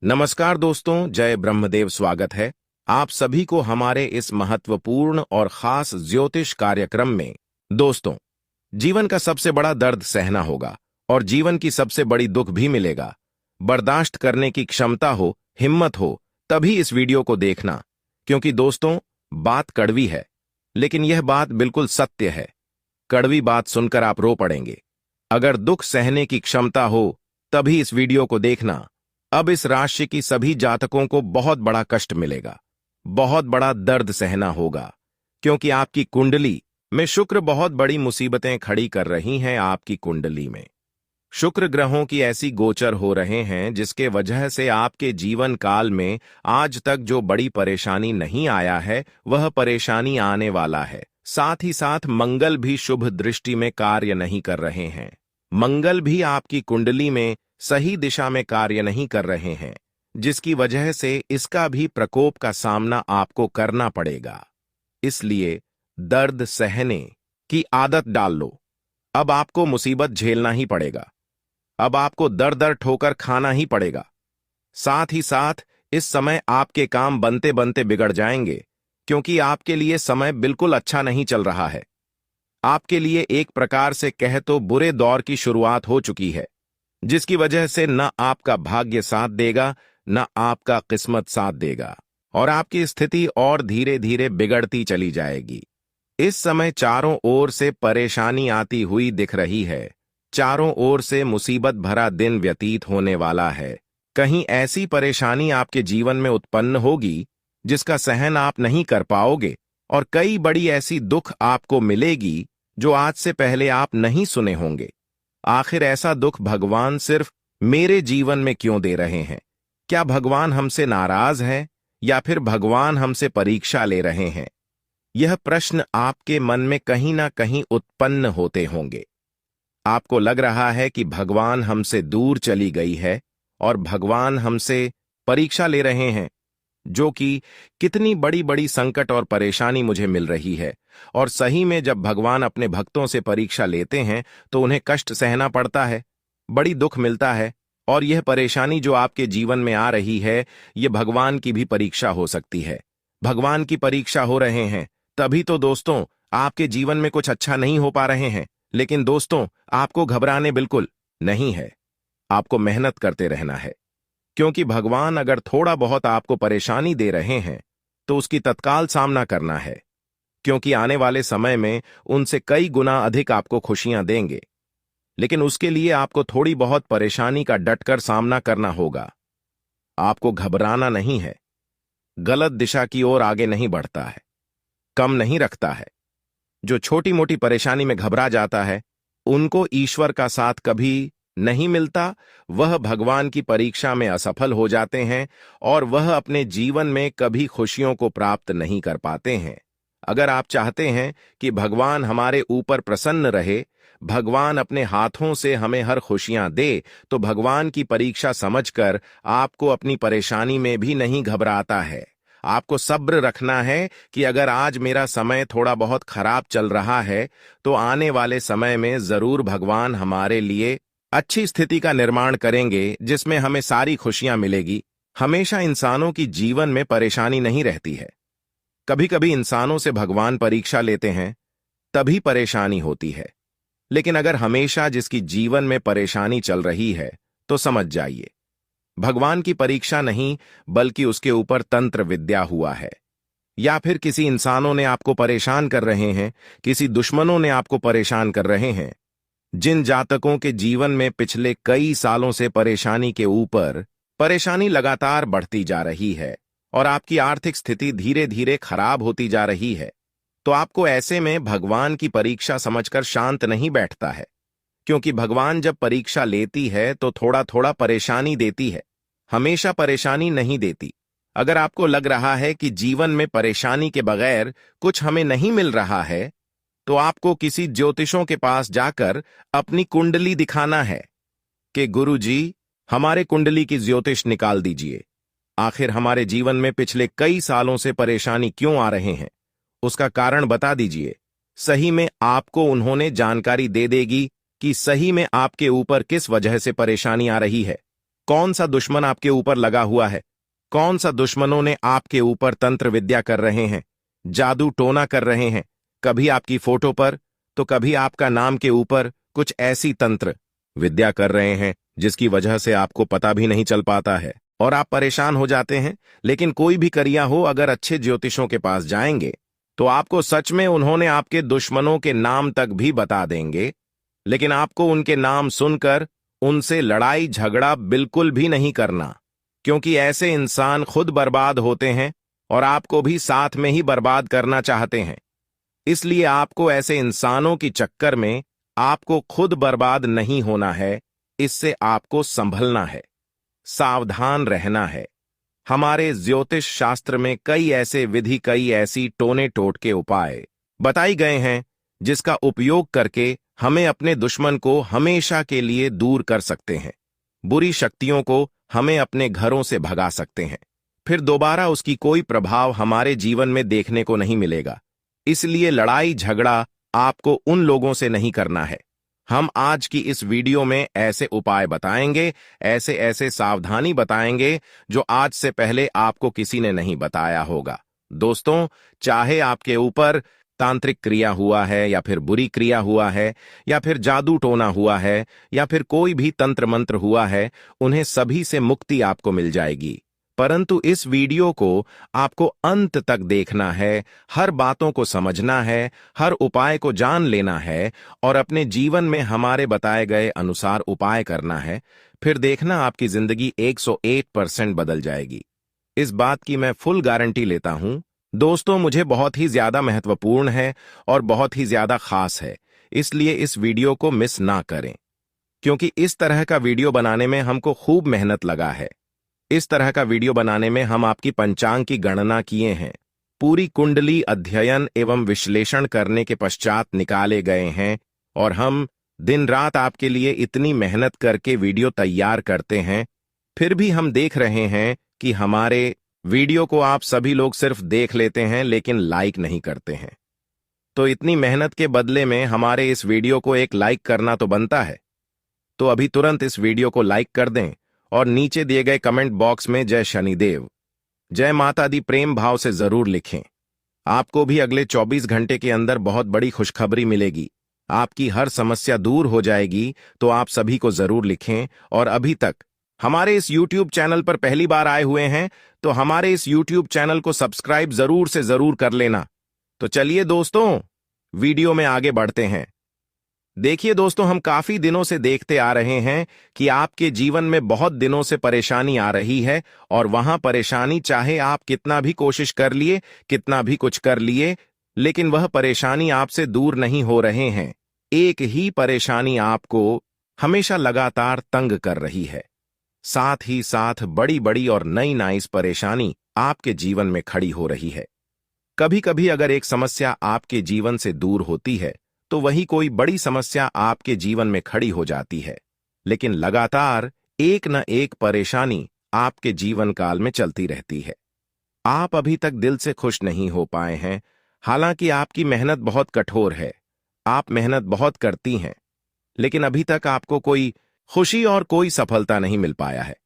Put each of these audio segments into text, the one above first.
नमस्कार दोस्तों, जय ब्रह्मदेव। स्वागत है आप सभी को हमारे इस महत्वपूर्ण और खास ज्योतिष कार्यक्रम में। दोस्तों, जीवन का सबसे बड़ा दर्द सहना होगा और जीवन की सबसे बड़ी दुख भी मिलेगा। बर्दाश्त करने की क्षमता हो, हिम्मत हो, तभी इस वीडियो को देखना, क्योंकि दोस्तों बात कड़वी है, लेकिन यह बात बिल्कुल सत्य है। कड़वी बात सुनकर आप रो पड़ेंगे। अगर दुख सहने की क्षमता हो तभी इस वीडियो को देखना। अब इस राशि की सभी जातकों को बहुत बड़ा कष्ट मिलेगा, बहुत बड़ा दर्द सहना होगा, क्योंकि आपकी कुंडली में शुक्र बहुत बड़ी मुसीबतें खड़ी कर रही हैं। आपकी कुंडली में शुक्र ग्रहों की ऐसी गोचर हो रहे हैं जिसके वजह से आपके जीवन काल में आज तक जो बड़ी परेशानी नहीं आया है वह परेशानी आने वाला है। साथ ही साथ मंगल भी शुभ दृष्टि में कार्य नहीं कर रहे हैं। मंगल भी आपकी कुंडली में सही दिशा में कार्य नहीं कर रहे हैं, जिसकी वजह से इसका भी प्रकोप का सामना आपको करना पड़ेगा। इसलिए दर्द सहने की आदत डाल लो। अब आपको मुसीबत झेलना ही पड़ेगा। अब आपको दर दर ठोकर खाना ही पड़ेगा। साथ ही साथ इस समय आपके काम बनते बनते बिगड़ जाएंगे, क्योंकि आपके लिए समय बिल्कुल अच्छा नहीं चल रहा है। आपके लिए एक प्रकार से कह तो बुरे दौर की शुरुआत हो चुकी है, जिसकी वजह से न आपका भाग्य साथ देगा, न आपका किस्मत साथ देगा, और आपकी स्थिति और धीरे धीरे बिगड़ती चली जाएगी। इस समय चारों ओर से परेशानी आती हुई दिख रही है। चारों ओर से मुसीबत भरा दिन व्यतीत होने वाला है। कहीं ऐसी परेशानी आपके जीवन में उत्पन्न होगी जिसका सहन आप नहीं कर पाओगे, और कई बड़ी ऐसी दुख आपको मिलेगी जो आज से पहले आप नहीं सुने होंगे। आखिर ऐसा दुख भगवान सिर्फ मेरे जीवन में क्यों दे रहे हैं? क्या भगवान हमसे नाराज हैं या फिर भगवान हमसे परीक्षा ले रहे हैं? यह प्रश्न आपके मन में कहीं ना कहीं उत्पन्न होते होंगे। आपको लग रहा है कि भगवान हमसे दूर चली गई है और भगवान हमसे परीक्षा ले रहे हैं, जो कि कितनी बड़ी बड़ी संकट और परेशानी मुझे मिल रही है। और सही में जब भगवान अपने भक्तों से परीक्षा लेते हैं तो उन्हें कष्ट सहना पड़ता है, बड़ी दुख मिलता है। और यह परेशानी जो आपके जीवन में आ रही है, यह भगवान की भी परीक्षा हो सकती है। भगवान की परीक्षा हो रहे हैं, तभी तो दोस्तों आपके जीवन में कुछ अच्छा नहीं हो पा रहे हैं। लेकिन दोस्तों, आपको घबराने बिल्कुल नहीं है। आपको मेहनत करते रहना है, क्योंकि भगवान अगर थोड़ा बहुत आपको परेशानी दे रहे हैं तो उसकी तत्काल सामना करना है, क्योंकि आने वाले समय में उनसे कई गुना अधिक आपको खुशियां देंगे। लेकिन उसके लिए आपको थोड़ी बहुत परेशानी का डटकर सामना करना होगा। आपको घबराना नहीं है। गलत दिशा की ओर आगे नहीं बढ़ता है, कम नहीं रखता है। जो छोटी मोटी परेशानी में घबरा जाता है, उनको ईश्वर का साथ कभी नहीं मिलता। वह भगवान की परीक्षा में असफल हो जाते हैं और वह अपने जीवन में कभी खुशियों को प्राप्त नहीं कर पाते हैं। अगर आप चाहते हैं कि भगवान हमारे ऊपर प्रसन्न रहे, भगवान अपने हाथों से हमें हर खुशियां दे, तो भगवान की परीक्षा समझकर आपको अपनी परेशानी में भी नहीं घबराता है। आपको सब्र रखना है कि अगर आज मेरा समय थोड़ा बहुत खराब चल रहा है, तो आने वाले समय में जरूर भगवान हमारे लिए अच्छी स्थिति का निर्माण करेंगे, जिसमें हमें सारी खुशियां मिलेगी। हमेशा इंसानों की जीवन में परेशानी नहीं रहती है। कभी कभी इंसानों से भगवान परीक्षा लेते हैं, तभी परेशानी होती है। लेकिन अगर हमेशा जिसकी जीवन में परेशानी चल रही है, तो समझ जाइए भगवान की परीक्षा नहीं, बल्कि उसके ऊपर तंत्र विद्या हुआ है। या फिर किसी इंसानों ने आपको परेशान कर रहे हैं, किसी दुश्मनों ने आपको परेशान कर रहे हैं। जिन जातकों के जीवन में पिछले कई सालों से परेशानी के ऊपर परेशानी लगातार बढ़ती जा रही है और आपकी आर्थिक स्थिति धीरे धीरे खराब होती जा रही है, तो आपको ऐसे में भगवान की परीक्षा समझकर शांत नहीं बैठता है। क्योंकि भगवान जब परीक्षा लेती है तो थोड़ा थोड़ा परेशानी देती है, हमेशा परेशानी नहीं देती। अगर आपको लग रहा है कि जीवन में परेशानी के बगैर कुछ हमें नहीं मिल रहा है, तो आपको किसी ज्योतिषों के पास जाकर अपनी कुंडली दिखाना है कि गुरु जी, हमारे कुंडली की ज्योतिष निकाल दीजिए। आखिर हमारे जीवन में पिछले कई सालों से परेशानी क्यों आ रहे हैं, उसका कारण बता दीजिए। सही में आपको उन्होंने जानकारी दे देगी कि सही में आपके ऊपर किस वजह से परेशानी आ रही है। कौन सा दुश्मन आपके ऊपर लगा हुआ है, कौन सा दुश्मनों ने आपके ऊपर तंत्र विद्या कर रहे हैं, जादू टोना कर रहे हैं, कभी आपकी फोटो पर तो कभी आपका नाम के ऊपर कुछ ऐसी तंत्र विद्या कर रहे हैं जिसकी वजह से आपको पता भी नहीं चल पाता है और आप परेशान हो जाते हैं। लेकिन कोई भी करिया हो, अगर अच्छे ज्योतिषों के पास जाएंगे तो आपको सच में उन्होंने आपके दुश्मनों के नाम तक भी बता देंगे, लेकिन आपको उनके नाम सुनकर उनसे लड़ाई झगड़ा बिल्कुल भी नहीं करना, क्योंकि ऐसे इंसान खुद बर्बाद होते हैं और आपको भी साथ में ही बर्बाद करना चाहते हैं। इसलिए आपको ऐसे इंसानों की चक्कर में आपको खुद बर्बाद नहीं होना है, इससे आपको संभलना है, सावधान रहना है। हमारे ज्योतिष शास्त्र में कई ऐसे विधि, कई ऐसी टोने टोटके उपाय बताई गए हैं जिसका उपयोग करके हमें अपने दुश्मन को हमेशा के लिए दूर कर सकते हैं, बुरी शक्तियों को हमें अपने घरों से भगा सकते हैं, फिर दोबारा उसकी कोई प्रभाव हमारे जीवन में देखने को नहीं मिलेगा। इसलिए लड़ाई झगड़ा आपको उन लोगों से नहीं करना है। हम आज की इस वीडियो में ऐसे उपाय बताएंगे, ऐसे ऐसे सावधानी बताएंगे जो आज से पहले आपको किसी ने नहीं बताया होगा। दोस्तों, चाहे आपके ऊपर तांत्रिक क्रिया हुआ है या फिर बुरी क्रिया हुआ है या फिर जादू टोना हुआ है या फिर कोई भी तंत्र मंत्र हुआ है, उन्हें सभी से मुक्ति आपको मिल जाएगी। परंतु इस वीडियो को आपको अंत तक देखना है, हर बातों को समझना है, हर उपाय को जान लेना है और अपने जीवन में हमारे बताए गए अनुसार उपाय करना है। फिर देखना आपकी जिंदगी 101% बदल जाएगी। इस बात की मैं फुल गारंटी लेता हूं। दोस्तों, मुझे बहुत ही ज्यादा महत्वपूर्ण है और बहुत ही ज्यादा खास है, इसलिए इस वीडियो को मिस ना करें, क्योंकि इस तरह का वीडियो बनाने में हमको खूब मेहनत लगा है। इस तरह का वीडियो बनाने में हम आपकी पंचांग की गणना किए हैं, पूरी कुंडली अध्ययन एवं विश्लेषण करने के पश्चात निकाले गए हैं और हम दिन रात आपके लिए इतनी मेहनत करके वीडियो तैयार करते हैं, फिर भी हम देख रहे हैं कि हमारे वीडियो को आप सभी लोग सिर्फ देख लेते हैं लेकिन लाइक नहीं करते हैं। तो इतनी मेहनत के बदले में हमारे इस वीडियो को एक लाइक करना तो बनता है। तो अभी तुरंत इस वीडियो को लाइक कर दें और नीचे दिए गए कमेंट बॉक्स में जय शनिदेव, जय माता दी प्रेम भाव से जरूर लिखें। आपको भी अगले 24 घंटे के अंदर बहुत बड़ी खुशखबरी मिलेगी, आपकी हर समस्या दूर हो जाएगी। तो आप सभी को जरूर लिखें और अभी तक हमारे इस YouTube चैनल पर पहली बार आए हुए हैं तो हमारे इस YouTube चैनल को सब्सक्राइब जरूर से जरूर कर लेना। तो चलिए दोस्तों, वीडियो में आगे बढ़ते हैं। देखिए दोस्तों, हम काफी दिनों से देखते आ रहे हैं कि आपके जीवन में बहुत दिनों से परेशानी आ रही है और वहां परेशानी, चाहे आप कितना भी कोशिश कर लिए, कितना भी कुछ कर लिए, लेकिन वह परेशानी आपसे दूर नहीं हो रहे हैं। एक ही परेशानी आपको हमेशा लगातार तंग कर रही है, साथ ही साथ बड़ी बड़ी और नई नाइस परेशानी आपके जीवन में खड़ी हो रही है। कभी कभी अगर एक समस्या आपके जीवन से दूर होती है तो वही कोई बड़ी समस्या आपके जीवन में खड़ी हो जाती है, लेकिन लगातार एक न एक परेशानी आपके जीवन काल में चलती रहती है। आप अभी तक दिल से खुश नहीं हो पाए हैं, हालांकि आपकी मेहनत बहुत कठोर है, आप मेहनत बहुत करती हैं, लेकिन अभी तक आपको कोई खुशी और कोई सफलता नहीं मिल पाया है।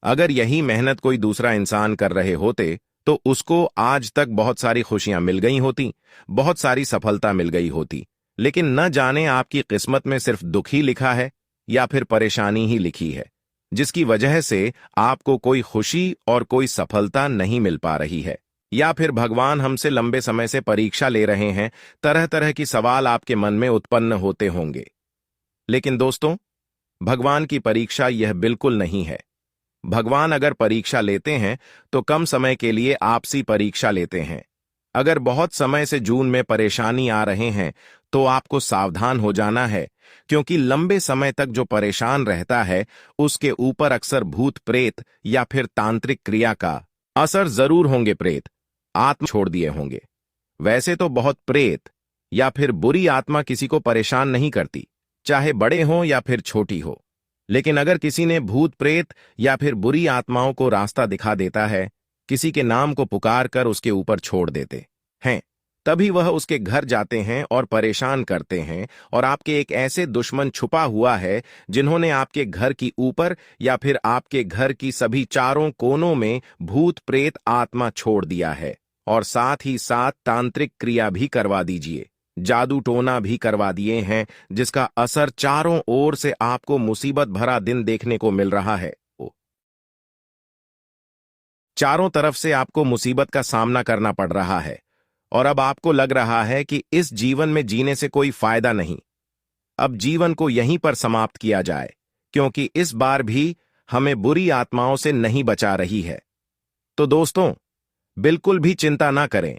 अगर यही मेहनत कोई दूसरा इंसान कर रहे होते तो उसको आज तक बहुत सारी खुशियां मिल गई होती, बहुत सारी सफलता मिल गई होती, लेकिन न जाने आपकी किस्मत में सिर्फ दुख ही लिखा है या फिर परेशानी ही लिखी है, जिसकी वजह से आपको कोई खुशी और कोई सफलता नहीं मिल पा रही है। या फिर भगवान हमसे लंबे समय से परीक्षा ले रहे हैं, तरह तरह की सवाल आपके मन में उत्पन्न होते होंगे। लेकिन दोस्तों, भगवान की परीक्षा यह बिल्कुल नहीं है। भगवान अगर परीक्षा लेते हैं तो कम समय के लिए आपसी परीक्षा लेते हैं। अगर बहुत समय से जून में परेशानी आ रहे हैं तो आपको सावधान हो जाना है, क्योंकि लंबे समय तक जो परेशान रहता है उसके ऊपर अक्सर भूत प्रेत या फिर तांत्रिक क्रिया का असर जरूर होंगे। प्रेत आत्मा छोड़ दिए होंगे। वैसे तो बहुत प्रेत या फिर बुरी आत्मा किसी को परेशान नहीं करती, चाहे बड़े हों या फिर छोटी हो, लेकिन अगर किसी ने भूत प्रेत या फिर बुरी आत्माओं को रास्ता दिखा देता है, किसी के नाम को पुकार कर उसके ऊपर छोड़ देते हैं, तभी वह उसके घर जाते हैं और परेशान करते हैं, और आपके एक ऐसे दुश्मन छुपा हुआ है जिन्होंने आपके घर की ऊपर या फिर आपके घर की सभी चारों कोनों में भूत प्रेत आत्मा छोड़ दिया है। और साथ ही साथ तांत्रिक क्रिया भी करवा दीजिए, जादू टोना भी करवा दिए हैं, जिसका असर चारों ओर से आपको मुसीबत भरा दिन देखने को मिल रहा है। चारों तरफ से आपको मुसीबत का सामना करना पड़ रहा है और अब आपको लग रहा है कि इस जीवन में जीने से कोई फायदा नहीं, अब जीवन को यहीं पर समाप्त किया जाए, क्योंकि इस बार भी हमें बुरी आत्माओं से नहीं बचा रही है। तो दोस्तों, बिल्कुल भी चिंता ना करें,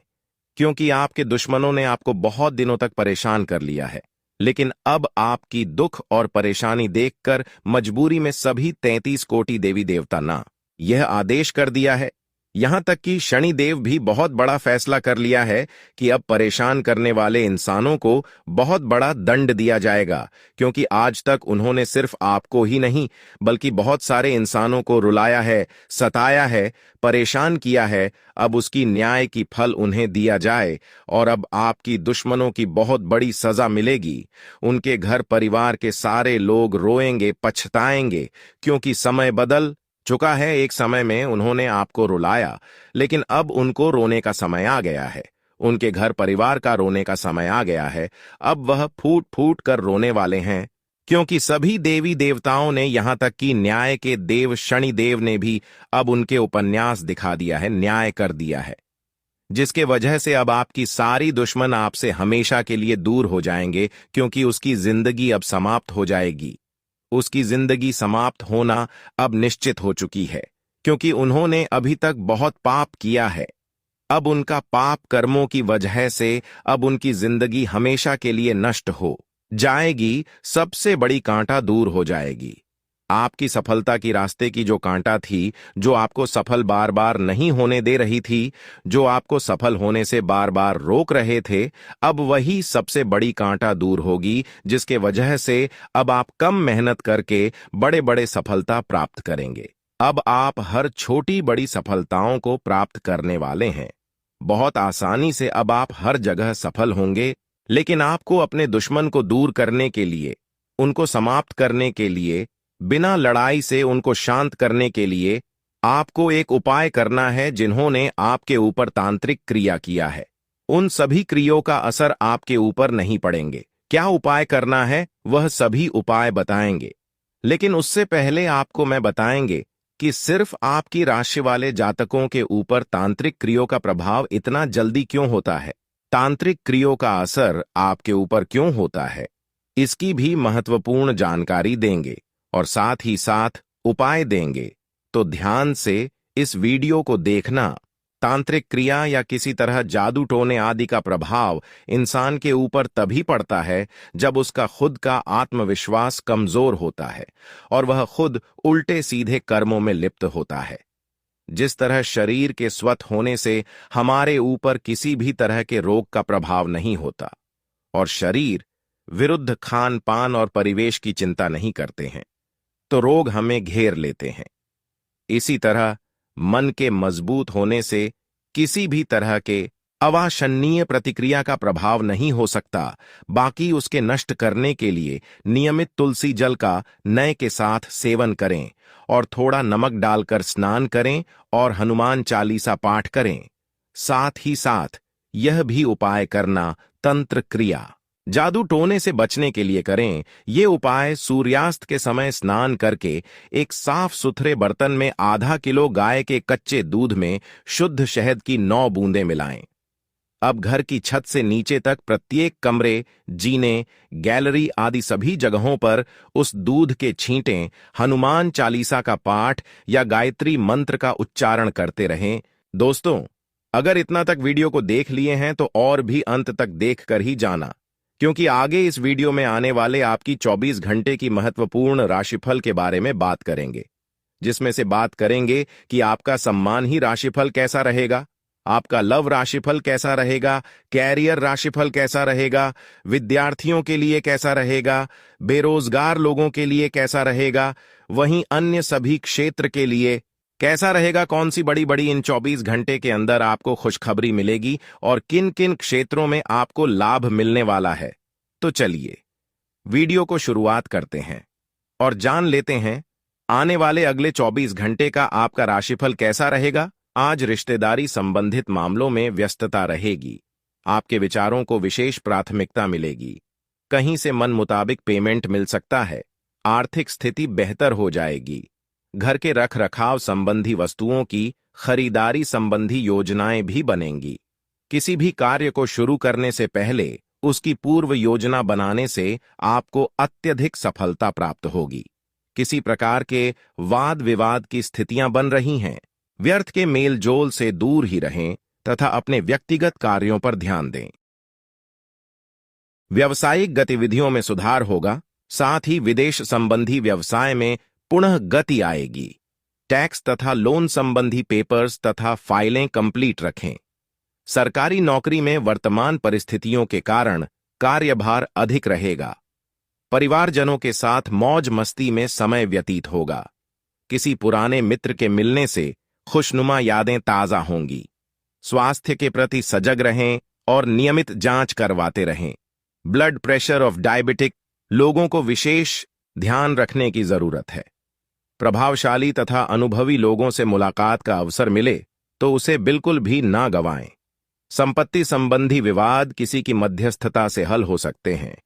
क्योंकि आपके दुश्मनों ने आपको बहुत दिनों तक परेशान कर लिया है। लेकिन अब आपकी दुख और परेशानी देखकर मजबूरी में सभी 33 कोटि देवी देवता ना यह आदेश कर दिया है, यहां तक कि शनिदेव भी बहुत बड़ा फैसला कर लिया है कि अब परेशान करने वाले इंसानों को बहुत बड़ा दंड दिया जाएगा, क्योंकि आज तक उन्होंने सिर्फ आपको ही नहीं बल्कि बहुत सारे इंसानों को रुलाया है, सताया है, परेशान किया है। अब उसकी न्याय की फल उन्हें दिया जाए और अब आपकी दुश्मनों की बहुत बड़ी सजा मिलेगी। उनके घर परिवार के सारे लोग रोएंगे, पछताएंगे, क्योंकि समय बदल चुका है। एक समय में उन्होंने आपको रुलाया, लेकिन अब उनको रोने का समय आ गया है, उनके घर परिवार का रोने का समय आ गया है। अब वह फूट फूट कर रोने वाले हैं, क्योंकि सभी देवी देवताओं ने, यहां तक कि न्याय के देव शनिदेव ने भी अब उनके उपन्यास दिखा दिया है, न्याय कर दिया है, जिसके वजह से अब आपकी सारी दुश्मन आपसे हमेशा के लिए दूर हो जाएंगे, क्योंकि उसकी जिंदगी अब समाप्त हो जाएगी। उसकी जिंदगी समाप्त होना अब निश्चित हो चुकी है, क्योंकि उन्होंने अभी तक बहुत पाप किया है। अब उनका पाप कर्मों की वजह से अब उनकी जिंदगी हमेशा के लिए नष्ट हो जाएगी। सबसे बड़ी कांटा दूर हो जाएगी। आपकी सफलता की रास्ते की जो कांटा थी, जो आपको सफल बार बार नहीं होने दे रही थी, जो आपको सफल होने से बार बार रोक रहे थे, अब वही सबसे बड़ी कांटा दूर होगी, जिसके वजह से अब आप कम मेहनत करके बड़े बड़े सफलता प्राप्त करेंगे। अब आप हर छोटी बड़ी सफलताओं को प्राप्त करने वाले हैं। बहुत आसानी से अब आप हर जगह सफल होंगे। लेकिन आपको अपने दुश्मन को दूर करने के लिए, उनको समाप्त करने के लिए, बिना लड़ाई से उनको शांत करने के लिए आपको एक उपाय करना है। जिन्होंने आपके ऊपर तांत्रिक क्रिया किया है, उन सभी क्रियों का असर आपके ऊपर नहीं पड़ेंगे। क्या उपाय करना है, वह सभी उपाय बताएंगे, लेकिन उससे पहले आपको मैं बताएंगे कि सिर्फ आपकी राशि वाले जातकों के ऊपर तांत्रिक क्रियों का प्रभाव इतना जल्दी क्यों होता है, तांत्रिक क्रियों का असर आपके ऊपर क्यों होता है, इसकी भी महत्वपूर्ण जानकारी देंगे और साथ ही साथ उपाय देंगे। तो ध्यान से इस वीडियो को देखना। तांत्रिक क्रिया या किसी तरह जादू टोने आदि का प्रभाव इंसान के ऊपर तभी पड़ता है जब उसका खुद का आत्मविश्वास कमजोर होता है और वह खुद उल्टे सीधे कर्मों में लिप्त होता है। जिस तरह शरीर के स्वस्थ होने से हमारे ऊपर किसी भी तरह के रोग का प्रभाव नहीं होता और शरीर विरुद्ध खान पान और परिवेश की चिंता नहीं करते हैं, तो रोग हमें घेर लेते हैं। इसी तरह मन के मजबूत होने से किसी भी तरह के अवांछनीय प्रतिक्रिया का प्रभाव नहीं हो सकता। बाकी उसके नष्ट करने के लिए नियमित तुलसी जल का नए के साथ सेवन करें और थोड़ा नमक डालकर स्नान करें और हनुमान चालीसा पाठ करें। साथ ही साथ यह भी उपाय करना, तंत्र क्रिया जादू टोने से बचने के लिए करें। ये उपाय सूर्यास्त के समय स्नान करके एक साफ सुथरे बर्तन में आधा किलो गाय के कच्चे दूध में शुद्ध शहद की 9 बूंदें मिलाएं। अब घर की छत से नीचे तक प्रत्येक कमरे, जीने, गैलरी आदि सभी जगहों पर उस दूध के छींटें हनुमान चालीसा का पाठ या गायत्री मंत्र का उच्चारण करते रहें। दोस्तों, अगर इतना तक वीडियो को देख लिए हैं तो और भी अंत तक देख कर ही जाना, क्योंकि आगे इस वीडियो में आने वाले आपकी 24 घंटे की महत्वपूर्ण राशिफल के बारे में बात करेंगे, जिसमें से बात करेंगे कि आपका सम्मान ही राशिफल कैसा रहेगा, आपका लव राशिफल कैसा रहेगा, कैरियर राशिफल कैसा रहेगा, विद्यार्थियों के लिए कैसा रहेगा, बेरोजगार लोगों के लिए कैसा रहेगा, वहीं अन्य सभी क्षेत्र के लिए कैसा रहेगा, कौन सी बड़ी बड़ी इन 24 घंटे के अंदर आपको खुशखबरी मिलेगी और किन किन क्षेत्रों में आपको लाभ मिलने वाला है। तो चलिए वीडियो को शुरुआत करते हैं और जान लेते हैं आने वाले अगले 24 घंटे का आपका राशिफल कैसा रहेगा। आज रिश्तेदारी संबंधित मामलों में व्यस्तता रहेगी। आपके विचारों को विशेष प्राथमिकता मिलेगी। कहीं से मन मुताबिक पेमेंट मिल सकता है। आर्थिक स्थिति बेहतर हो जाएगी। घर के रख रखाव संबंधी वस्तुओं की खरीदारी संबंधी योजनाएं भी बनेंगी। किसी भी कार्य को शुरू करने से पहले उसकी पूर्व योजना बनाने से आपको अत्यधिक सफलता प्राप्त होगी। किसी प्रकार के वाद विवाद की स्थितियां बन रही हैं। व्यर्थ के मेल जोल से दूर ही रहें तथा अपने व्यक्तिगत कार्यों पर ध्यान दें। व्यावसायिक गतिविधियों में सुधार होगा। साथ ही विदेश संबंधी व्यवसाय में पुनः गति आएगी। टैक्स तथा लोन संबंधी पेपर्स तथा फाइलें कंप्लीट रखें। सरकारी नौकरी में वर्तमान परिस्थितियों के कारण कार्यभार अधिक रहेगा। परिवारजनों के साथ मौज मस्ती में समय व्यतीत होगा। किसी पुराने मित्र के मिलने से खुशनुमा यादें ताजा होंगी। स्वास्थ्य के प्रति सजग रहें और नियमित जांच करवाते रहें। ब्लड प्रेशर और डायबिटिक लोगों को विशेष ध्यान रखने की जरूरत है। प्रभावशाली तथा अनुभवी लोगों से मुलाकात का अवसर मिले तो उसे बिल्कुल भी ना गंवाएं। संपत्ति संबंधी विवाद किसी की मध्यस्थता से हल हो सकते हैं,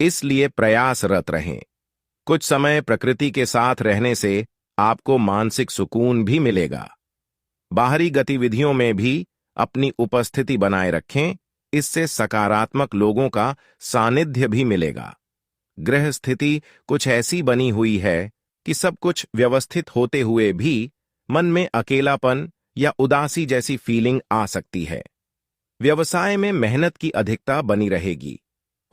इसलिए प्रयासरत रहें। कुछ समय प्रकृति के साथ रहने से आपको मानसिक सुकून भी मिलेगा। बाहरी गतिविधियों में भी अपनी उपस्थिति बनाए रखें, इससे सकारात्मक लोगों का सानिध्य भी मिलेगा। गृह स्थिति कुछ ऐसी बनी हुई है कि सब कुछ व्यवस्थित होते हुए भी मन में अकेलापन या उदासी जैसी फीलिंग आ सकती है। व्यवसाय में मेहनत की अधिकता बनी रहेगी।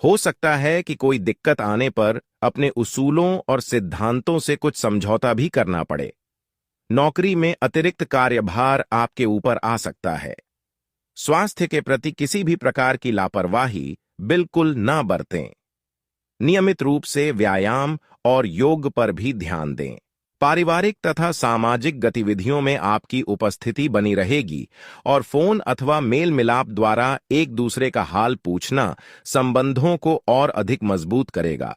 हो सकता है कि कोई दिक्कत आने पर अपने उसूलों और सिद्धांतों से कुछ समझौता भी करना पड़े। नौकरी में अतिरिक्त कार्यभार आपके ऊपर आ सकता है। स्वास्थ्य के प्रति किसी भी प्रकार की लापरवाही बिल्कुल ना बरतें। नियमित रूप से व्यायाम और योग पर भी ध्यान दें। पारिवारिक तथा सामाजिक गतिविधियों में आपकी उपस्थिति बनी रहेगी और फोन अथवा मेल मिलाप द्वारा एक दूसरे का हाल पूछना संबंधों को और अधिक मजबूत करेगा।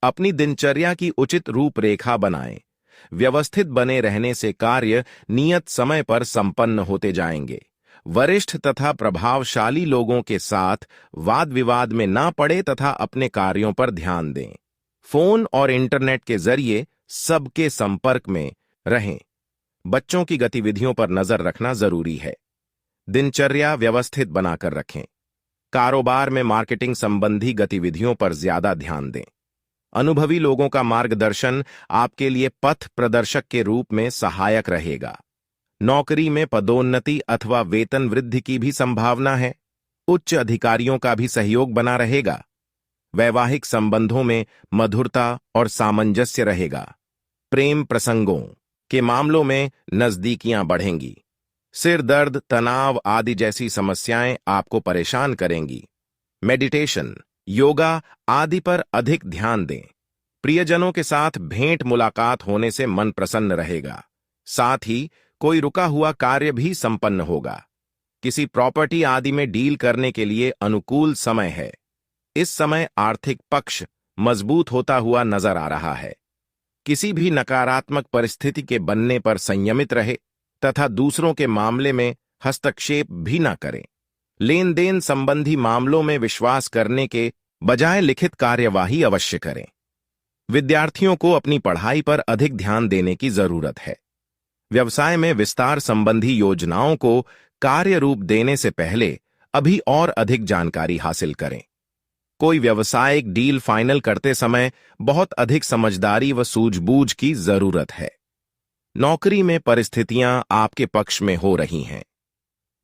अपनी दिनचर्या की उचित रूपरेखा बनाएं। व्यवस्थित बने रहने से कार्य नियत समय पर संपन्न होते जाएंगे। वरिष्ठ तथा प्रभावशाली लोगों के साथ वाद विवाद में ना पड़े तथा अपने कार्यों पर ध्यान दें। फोन और इंटरनेट के जरिए सबके संपर्क में रहें। बच्चों की गतिविधियों पर नजर रखना जरूरी है। दिनचर्या व्यवस्थित बनाकर रखें। कारोबार में मार्केटिंग संबंधी गतिविधियों पर ज्यादा ध्यान दें। अनुभवी लोगों का मार्गदर्शन आपके लिए पथ प्रदर्शक के रूप में सहायक रहेगा। नौकरी में पदोन्नति अथवा वेतन वृद्धि की भी संभावना है। उच्च अधिकारियों का भी सहयोग बना रहेगा। वैवाहिक संबंधों में मधुरता और सामंजस्य रहेगा। प्रेम प्रसंगों के मामलों में नजदीकियां बढ़ेंगी। सिर दर्द, तनाव आदि जैसी समस्याएं आपको परेशान करेंगी। मेडिटेशन, योगा आदि पर अधिक ध्यान दें। प्रियजनों के साथ भेंट मुलाकात होने से मन प्रसन्न रहेगा। साथ ही कोई रुका हुआ कार्य भी संपन्न होगा। किसी प्रॉपर्टी आदि में डील करने के लिए अनुकूल समय है। इस समय आर्थिक पक्ष मजबूत होता हुआ नजर आ रहा है। किसी भी नकारात्मक परिस्थिति के बनने पर संयमित रहे तथा दूसरों के मामले में हस्तक्षेप भी न करें। लेन देन संबंधी मामलों में विश्वास करने के बजाय लिखित कार्यवाही अवश्य करें। विद्यार्थियों को अपनी पढ़ाई पर अधिक ध्यान देने की जरूरत है। व्यवसाय में विस्तार संबंधी योजनाओं को कार्य रूप देने से पहले अभी और अधिक जानकारी हासिल करें। कोई व्यावसायिक डील फाइनल करते समय बहुत अधिक समझदारी व सूझबूझ की जरूरत है। नौकरी में परिस्थितियां आपके पक्ष में हो रही हैं।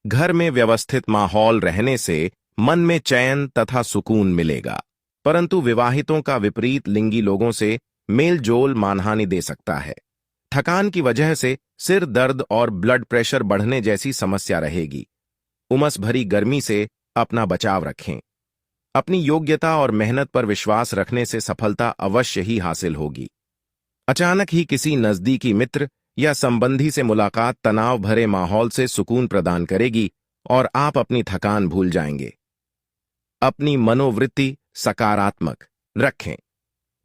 घर में व्यवस्थित माहौल रहने से मन में चैन तथा सुकून मिलेगा, परंतु विवाहितों का विपरीत लिंगी लोगों से मेलजोल मानहानि दे सकता है। थकान की वजह से सिर दर्द और ब्लड प्रेशर बढ़ने जैसी समस्या रहेगी। उमस भरी गर्मी से अपना बचाव रखें। अपनी योग्यता और मेहनत पर विश्वास रखने से सफलता अवश्य ही हासिल होगी। अचानक ही किसी नजदीकी मित्र या संबंधी से मुलाकात तनाव भरे माहौल से सुकून प्रदान करेगी और आप अपनी थकान भूल जाएंगे। अपनी मनोवृत्ति सकारात्मक रखें।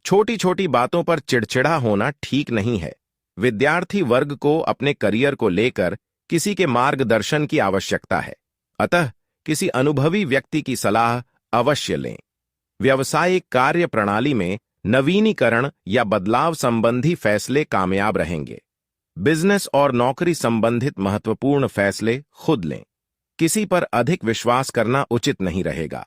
छोटी छोटी बातों पर चिड़चिड़ा होना ठीक नहीं है। विद्यार्थी वर्ग को अपने करियर को लेकर किसी के मार्गदर्शन की आवश्यकता है, अतः किसी अनुभवी व्यक्ति की सलाह अवश्य लें। व्यावसायिक कार्य प्रणाली में नवीनीकरण या बदलाव संबंधी फैसले कामयाब रहेंगे। बिजनेस और नौकरी संबंधित महत्वपूर्ण फैसले खुद लें। किसी पर अधिक विश्वास करना उचित नहीं रहेगा।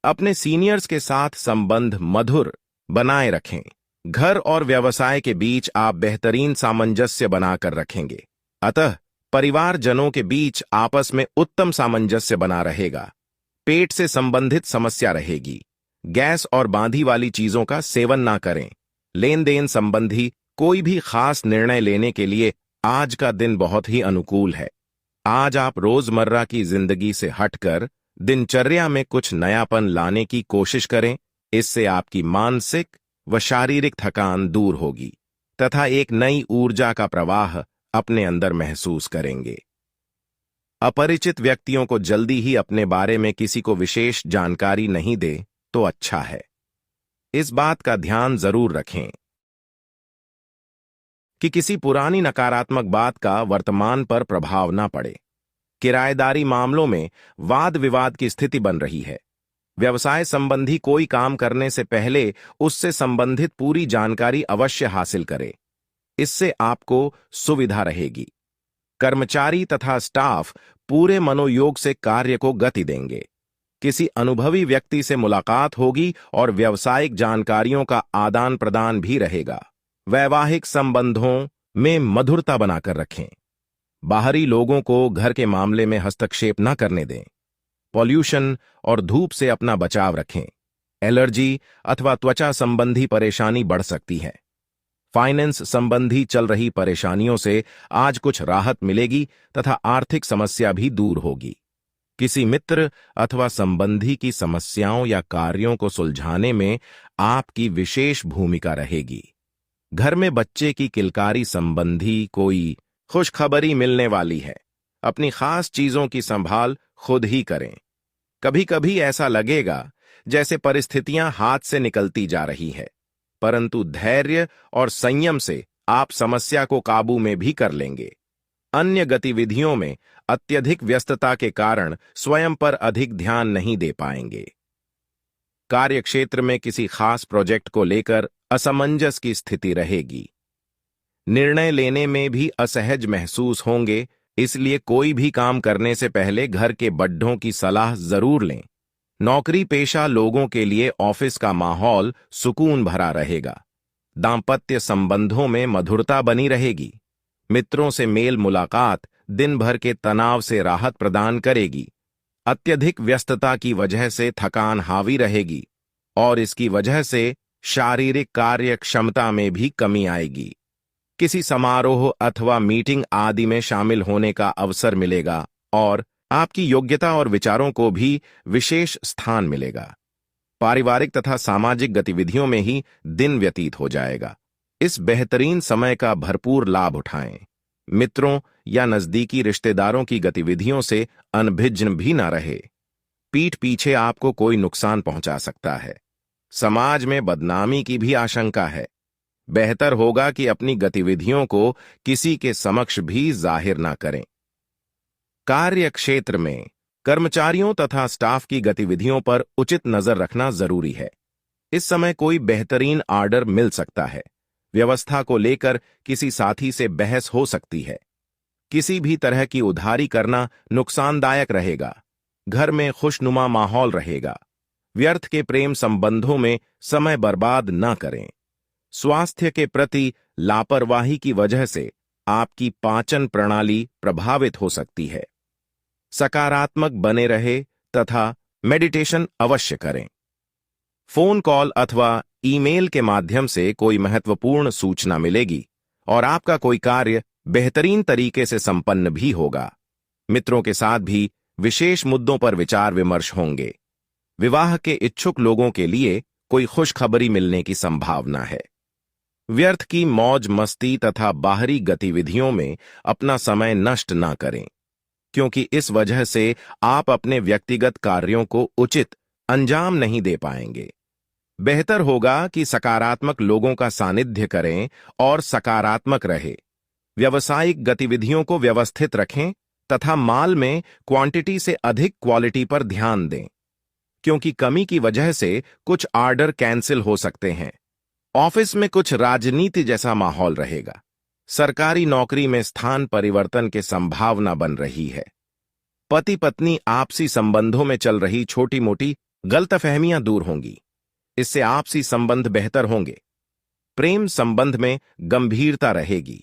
अपने सीनियर्स के साथ संबंध मधुर बनाए रखें। घर और व्यवसाय के बीच आप बेहतरीन सामंजस्य बनाकर रखेंगे, अतः परिवारजनों के बीच आपस में उत्तम सामंजस्य बना रहेगा। पेट से संबंधित समस्या रहेगी। गैस और बांधी वाली चीजों का सेवन ना करें। लेन देन संबंधी कोई भी खास निर्णय लेने के लिए आज का दिन बहुत ही अनुकूल है। आज आप रोजमर्रा की जिंदगी से हटकर दिनचर्या में कुछ नयापन लाने की कोशिश करें। इससे आपकी मानसिक व शारीरिक थकान दूर होगी तथा एक नई ऊर्जा का प्रवाह अपने अंदर महसूस करेंगे। अपरिचित व्यक्तियों को जल्दी ही अपने बारे में किसी को विशेष जानकारी नहीं दे तो अच्छा है। इस बात का ध्यान जरूर रखें कि किसी पुरानी नकारात्मक बात का वर्तमान पर प्रभाव न पड़े। किराएदारी मामलों में वाद विवाद की स्थिति बन रही है। व्यवसाय संबंधी कोई काम करने से पहले उससे संबंधित पूरी जानकारी अवश्य हासिल करें। इससे आपको सुविधा रहेगी। कर्मचारी तथा स्टाफ पूरे मनोयोग से कार्य को गति देंगे। किसी अनुभवी व्यक्ति से मुलाकात होगी और व्यावसायिक जानकारियों का आदान प्रदान भी रहेगा। वैवाहिक संबंधों में मधुरता बनाकर रखें। बाहरी लोगों को घर के मामले में हस्तक्षेप न करने दें। पॉल्यूशन और धूप से अपना बचाव रखें। एलर्जी अथवा त्वचा संबंधी परेशानी बढ़ सकती है। फाइनेंस संबंधी चल रही परेशानियों से आज कुछ राहत मिलेगी तथा आर्थिक समस्या भी दूर होगी। किसी मित्र अथवा संबंधी की समस्याओं या कार्यों को सुलझाने में आपकी विशेष भूमिका रहेगी। घर में बच्चे की किलकारी संबंधी कोई खुशखबरी मिलने वाली है। अपनी खास चीजों की संभाल खुद ही करें। कभी कभी ऐसा लगेगा जैसे परिस्थितियां हाथ से निकलती जा रही है, परंतु धैर्य और संयम से आप समस्या को काबू में भी कर लेंगे। अन्य गतिविधियों में अत्यधिक व्यस्तता के कारण स्वयं पर अधिक ध्यान नहीं दे पाएंगे। कार्यक्षेत्र में किसी खास प्रोजेक्ट को लेकर असमंजस की स्थिति रहेगी। निर्णय लेने में भी असहज महसूस होंगे, इसलिए कोई भी काम करने से पहले घर के बड्ढों की सलाह जरूर लें। नौकरी पेशा लोगों के लिए ऑफिस का माहौल सुकून भरा रहेगा। दांपत्य संबंधों में मधुरता बनी रहेगी। मित्रों से मेल मुलाकात दिन भर के तनाव से राहत प्रदान करेगी। अत्यधिक व्यस्तता की वजह से थकान हावी रहेगी और इसकी वजह से शारीरिक कार्य क्षमता में भी कमी आएगी। किसी समारोह अथवा मीटिंग आदि में शामिल होने का अवसर मिलेगा और आपकी योग्यता और विचारों को भी विशेष स्थान मिलेगा। पारिवारिक तथा सामाजिक गतिविधियों में ही दिन व्यतीत हो जाएगा। इस बेहतरीन समय का भरपूर लाभ उठाएं। मित्रों या नजदीकी रिश्तेदारों की गतिविधियों से अनभिज्ञ भी ना रहे। पीठ पीछे आपको कोई नुकसान पहुंचा सकता है। समाज में बदनामी की भी आशंका है। बेहतर होगा कि अपनी गतिविधियों को किसी के समक्ष भी जाहिर ना करें। कार्य क्षेत्र में कर्मचारियों तथा स्टाफ की गतिविधियों पर उचित नजर रखना जरूरी है। इस समय कोई बेहतरीन आर्डर मिल सकता है। व्यवस्था को लेकर किसी साथी से बहस हो सकती है। किसी भी तरह की उधारी करना नुकसानदायक रहेगा। घर में खुशनुमा माहौल रहेगा। व्यर्थ के प्रेम संबंधों में समय बर्बाद न करें। स्वास्थ्य के प्रति लापरवाही की वजह से आपकी पाचन प्रणाली प्रभावित हो सकती है। सकारात्मक बने रहे तथा मेडिटेशन अवश्य करें। फोन कॉल अथवा ईमेल के माध्यम से कोई महत्वपूर्ण सूचना मिलेगी और आपका कोई कार्य बेहतरीन तरीके से संपन्न भी होगा। मित्रों के साथ भी विशेष मुद्दों पर विचार विमर्श होंगे। विवाह के इच्छुक लोगों के लिए कोई खुशखबरी मिलने की संभावना है। व्यर्थ की मौज मस्ती तथा बाहरी गतिविधियों में अपना समय नष्ट ना करें, क्योंकि इस वजह से आप अपने व्यक्तिगत कार्यों को उचित अंजाम नहीं दे पाएंगे। बेहतर होगा कि सकारात्मक लोगों का सानिध्य करें और सकारात्मक रहे। व्यावसायिक गतिविधियों को व्यवस्थित रखें तथा माल में क्वांटिटी से अधिक क्वालिटी पर ध्यान दें, क्योंकि कमी की वजह से कुछ ऑर्डर कैंसिल हो सकते हैं। ऑफिस में कुछ राजनीति जैसा माहौल रहेगा। सरकारी नौकरी में स्थान परिवर्तन की संभावना बन रही है। पति पत्नी आपसी संबंधों में चल रही छोटी मोटी गलतफहमियां दूर होंगी। इससे आपसी संबंध बेहतर होंगे। प्रेम संबंध में गंभीरता रहेगी।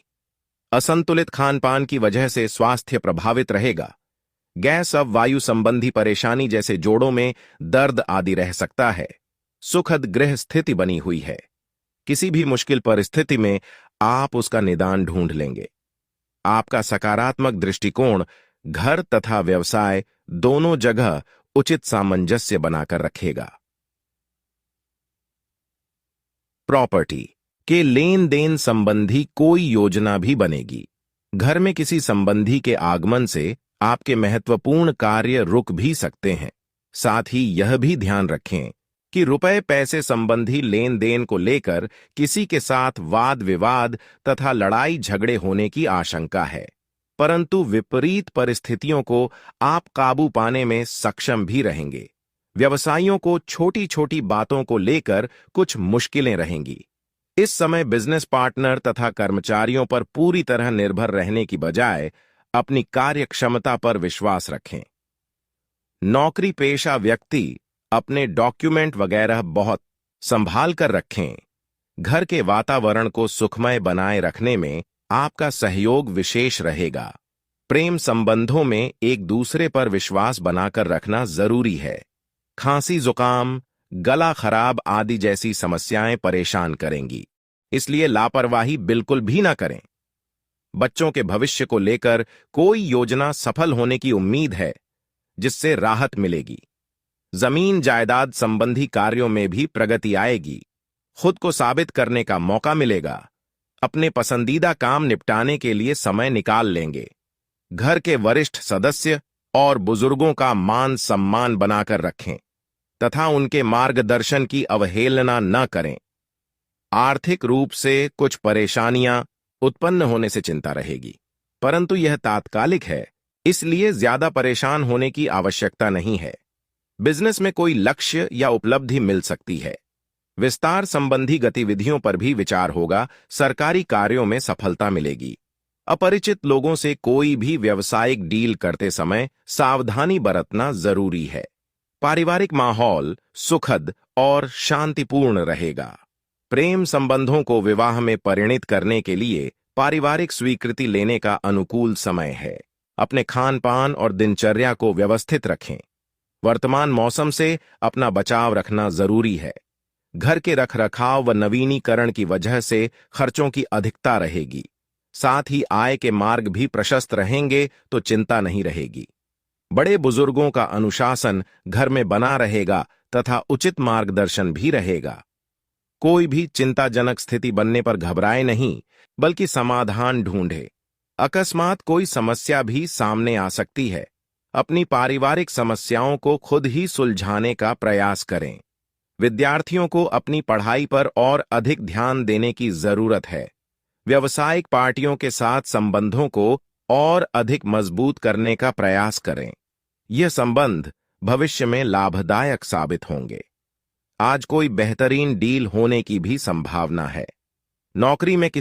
असंतुलित खान पान की वजह से स्वास्थ्य प्रभावित रहेगा। गैस अब वायु संबंधी परेशानी जैसे जोड़ों में दर्द आदि रह सकता है। सुखद गृह स्थिति बनी हुई है। किसी भी मुश्किल परिस्थिति में आप उसका निदान ढूंढ लेंगे। आपका सकारात्मक दृष्टिकोण घर तथा व्यवसाय दोनों जगह उचित सामंजस्य बनाकर रखेगा। प्रॉपर्टी के लेन देन संबंधी कोई योजना भी बनेगी। घर में किसी संबंधी के आगमन से आपके महत्वपूर्ण कार्य रुक भी सकते हैं। साथ ही यह भी ध्यान रखें कि रुपए पैसे संबंधी लेन देन को लेकर किसी के साथ वाद विवाद तथा लड़ाई झगड़े होने की आशंका है, परंतु विपरीत परिस्थितियों को आप काबू पाने में सक्षम भी रहेंगे। व्यवसायियों को छोटी छोटी बातों को लेकर कुछ मुश्किलें रहेंगी। इस समय बिजनेस पार्टनर तथा कर्मचारियों पर पूरी तरह निर्भर रहने की बजाय अपनी कार्य क्षमता पर विश्वास रखें। नौकरी पेशा व्यक्ति अपने डॉक्यूमेंट वगैरह बहुत संभाल कर रखें। घर के वातावरण को सुखमय बनाए रखने में आपका सहयोग विशेष रहेगा। प्रेम संबंधों में एक दूसरे पर विश्वास बनाकर रखना जरूरी है। खांसी जुकाम गला खराब आदि जैसी समस्याएं परेशान करेंगी, इसलिए लापरवाही बिल्कुल भी ना करें। बच्चों के भविष्य को लेकर कोई योजना सफल होने की उम्मीद है, जिससे राहत मिलेगी। जमीन जायदाद संबंधी कार्यों में भी प्रगति आएगी। खुद को साबित करने का मौका मिलेगा। अपने पसंदीदा काम निपटाने के लिए समय निकाल लेंगे। घर के वरिष्ठ सदस्य और बुजुर्गों का मान सम्मान बनाकर रखें तथा उनके मार्गदर्शन की अवहेलना न करें। आर्थिक रूप से कुछ परेशानियां उत्पन्न होने से चिंता रहेगी, परंतु यह तात्कालिक है, इसलिए ज्यादा परेशान होने की आवश्यकता नहीं है। बिजनेस में कोई लक्ष्य या उपलब्धि मिल सकती है। विस्तार संबंधी गतिविधियों पर भी विचार होगा। सरकारी कार्यों में सफलता मिलेगी। अपरिचित लोगों से कोई भी व्यावसायिक डील करते समय सावधानी बरतना जरूरी है। पारिवारिक माहौल सुखद और शांतिपूर्ण रहेगा। प्रेम संबंधों को विवाह में परिणित करने के लिए पारिवारिक स्वीकृति लेने का अनुकूल समय है। अपने खान पान और दिनचर्या को व्यवस्थित रखें। वर्तमान मौसम से अपना बचाव रखना जरूरी है। घर के रखरखाव व नवीनीकरण की वजह से खर्चों की अधिकता रहेगी। साथ ही आय के मार्ग भी प्रशस्त रहेंगे तो चिंता नहीं रहेगी। बड़े बुजुर्गों का अनुशासन घर में बना रहेगा तथा उचित मार्गदर्शन भी रहेगा। कोई भी चिंताजनक स्थिति बनने पर घबराए नहीं, बल्कि समाधान ढूंढे। अकस्मात कोई समस्या भी सामने आ सकती है। अपनी पारिवारिक समस्याओं को खुद ही सुलझाने का प्रयास करें। विद्यार्थियों को अपनी पढ़ाई पर और अधिक ध्यान देने की जरूरत है। व्यावसायिक पार्टियों के साथ संबंधों को और अधिक मजबूत करने का प्रयास करें। यह संबंध भविष्य में लाभदायक साबित होंगे। आज कोई बेहतरीन डील होने की भी संभावना है। नौकरी में किसी